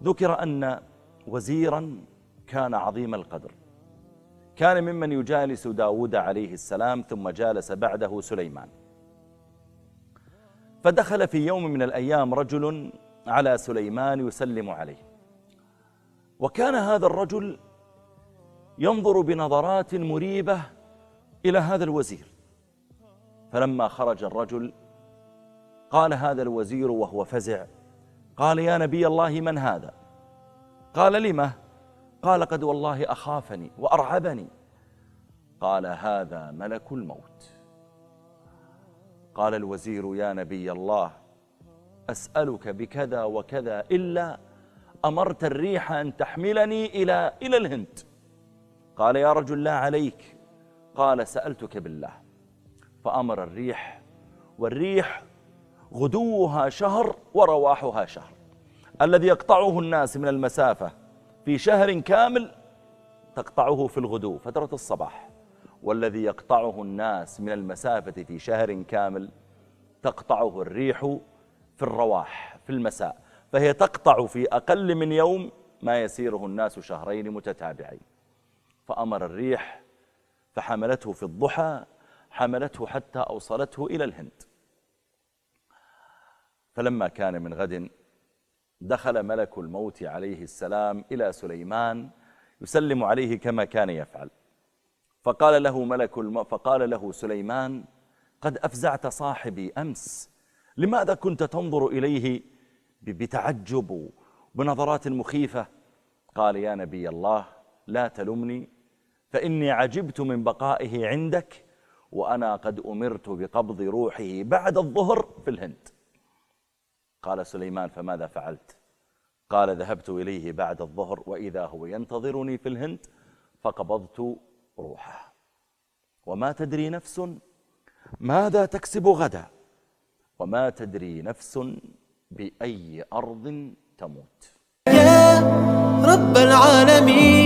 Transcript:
ذكر أن وزيرا كان عظيم القدر، كان ممن يجالس داود عليه السلام، ثم جالس بعده سليمان. فدخل في يوم من الأيام رجل على سليمان يسلم عليه، وكان هذا الرجل ينظر بنظرات مريبة إلى هذا الوزير. فلما خرج الرجل قال هذا الوزير وهو فزع، قال: يا نبي الله، من هذا؟ قال: لما؟ قال: قد والله أخافني وأرعبني. قال: هذا ملك الموت. قال الوزير: يا نبي الله، أسألك بكذا وكذا، إلا أمرت الريح أن تحملني إلى الهند. قال: يا رجل لا عليك. قال: سألتك بالله. فأمر الريح، والريح غدوها شهر ورواحها شهر. الذي يقطعه الناس من المسافة في شهر كامل تقطعه في الغدو فترة الصباح، والذي يقطعه الناس من المسافة في شهر كامل تقطعه الريح في الرواح في المساء، فهي تقطع في أقل من يوم ما يسيره الناس شهرين متتابعين. فأمر الريح فحملته في الضحى، حملته حتى أوصلته إلى الهند. فلما كان من غد دخل ملك الموت عليه السلام إلى سليمان يسلم عليه كما كان يفعل. فقال له سليمان: قد أفزعت صاحبي أمس، لماذا كنت تنظر إليه بتعجب وبنظرات مخيفة؟ قال: يا نبي الله، لا تلمني، فإني عجبت من بقائه عندك، وأنا قد أمرت بقبض روحه بعد الظهر في الهند. قال سليمان: فماذا فعلت؟ قال: ذهبت إليه بعد الظهر وإذا هو ينتظرني في الهند، فقبضت روحه. وما تدري نفس ماذا تكسب غدا، وما تدري نفس بأي أرض تموت. يا رب العالمين